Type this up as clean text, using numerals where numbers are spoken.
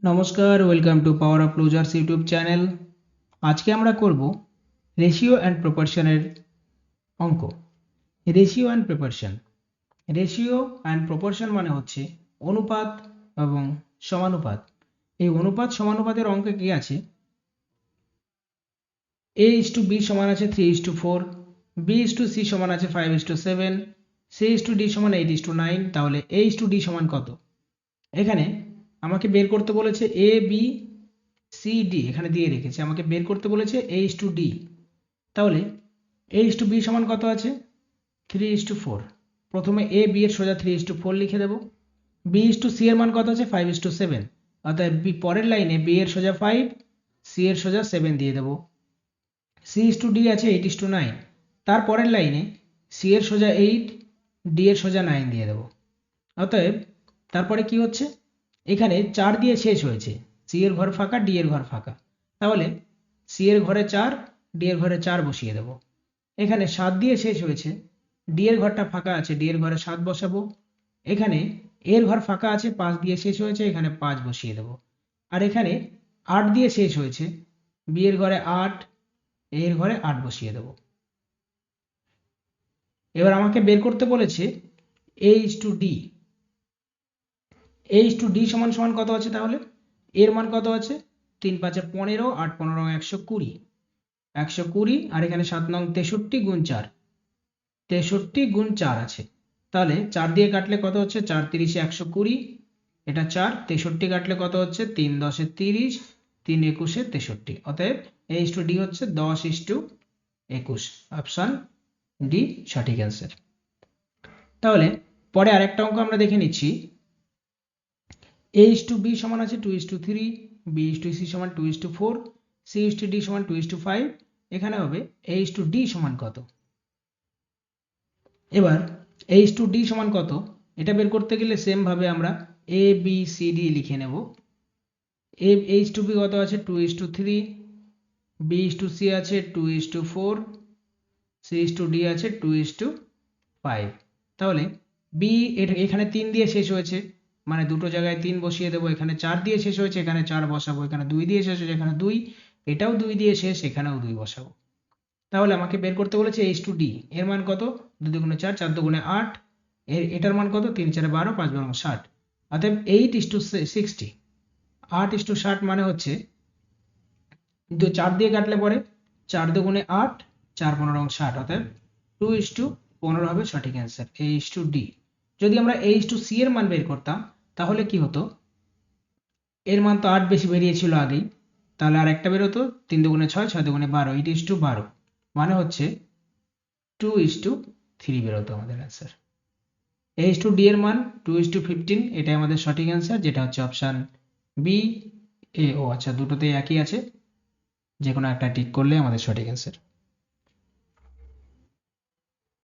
নমস্কার, welcome to power of ক্লোজার্স YouTube channel. আজকে আমরা করব রেশিও অ্যান্ড প্রপোর্শনের অঙ্ক। রেশিও অ্যান্ড প্রপোর্শন মানে হচ্ছে অনুপাত এবং সমানুপাত। এই অনুপাত সমানুপাতের অঙ্কে কি আছে? a:b সমান আছে 3:4, b:c সমান আছে 5:7, c:d সমান 8:9। তাহলে a:d সমান কত? এখানে আমাকে বের করতে বলেছে এ বি সি ডি, এখানে দিয়ে রেখেছে, আমাকে বের করতে বলেছে a:d। তাহলে a:b সমান কত আছে? 3:4। প্রথমে এ বি এর সোজা 3:4 লিখে দেব। b:c এর মান কত আছে? 5:7। অর্থাৎ পরের লাইনে b এর সোজা 5, c এর সোজা 7 দিয়ে দেব। c:d আছে 8:9। তারপরের লাইনে c এর সোজা 8, d এর সোজা 9 দিয়ে দেব। অতএব তারপরে কি হচ্ছে? এখানে 4 দিয়ে শেষ হয়েছে, c এর ঘর ফাঁকা, d এর ঘর ফাঁকা। তাহলে c এর ঘরে 4, d এর ঘরে 4 বসিয়ে দেব। এখানে 7 দিয়ে শেষ হয়েছে, d এর ঘরটা ফাঁকা আছে, d এর ঘরে 7 বসাবো। এখানে এর ঘর ফাঁকা আছে, 5 দিয়ে শেষ হয়েছে, এখানে 5 বসিয়ে দেব। আর এখানে 8 দিয়ে শেষ হয়েছে, b এর ঘরে 8, a এর ঘরে 8 বসিয়ে দেব। এবার আমাকে বের করতে বলেছে a:d। a:d সমান সমান কত আছে? তাহলে এর মান কত আছে? 3×5 = 15, 8×15 = 120, 120। আর এখানে 7 নং 63 গুণ 4, 63 গুণ 4 আছে। তাহলে 4 দিয়ে কাটলে কত হচ্ছে? 4×3 = 120, এটা 4। 63 কাটলে কত হচ্ছে? 3×10 = 30, 3×21 = 63। অতএব a:d হচ্ছে 10:21। অপশন ডি সঠিক অ্যান্সার। তাহলে পরে আরেকটা অঙ্ক আমরা দেখে নিচ্ছি। a:b সমান আছে 2:3, b:c সমান 2:4, c:d সমান 2:5। এখানে হবে a:d সমান কত? এবার a:d সমান কত এটা বের করতে গেলে সেম ভাবে আমরা a b c d লিখে নেব। a:b কত আছে? 2:3, b:c আছে 2:4, c:d আছে 2:5। তাহলে b এখানে 3 দিয়ে শেষ হয়েছে, মানে দুটো জায়গায় 3 বসিয়ে দেবো। এখানে 4 দিয়ে শেষ হয়েছে, এখানে 4 বসাবো। এখানে 2 দিয়ে শেষ হয়েছে, এখানে 2, এটাও 2 দিয়ে শেষ, এখানেও 2 বসাবো। তাহলে আমাকে বের করতে বলেছে h2d এর মান কত? 2 × 4, 4 × 8, এটার মান কত? 3 × 4 = 12, 5 × 60। অতএব 8:60, 8:60 মানে হচ্ছে 4 দিয়ে কাটলে পরে 4 × 8, 4 × 15 = 60। অতএব 2:15 হবে সঠিক অ্যান্সার, h2d। যদি আমরা h2c এর মান বের করতাম তাহলে কি হতো? এর মান তো 8 বেশি বেরিয়েছিল আগেই, তাহলে আর একটা বেরোতো। 3 × 6, 6 × 12, 8:12 মানে হচ্ছে 2:3 বেরোতো আমাদের অ্যান্সার। h2d এর মান 2:15, এটাই আমাদের সঠিক অ্যান্সার, যেটা হচ্ছে অপশন বি এ ও। আচ্ছা, দুটোতেই একই আছে, যে কোনো একটা টিক করলে আমাদের সঠিক অ্যান্সার।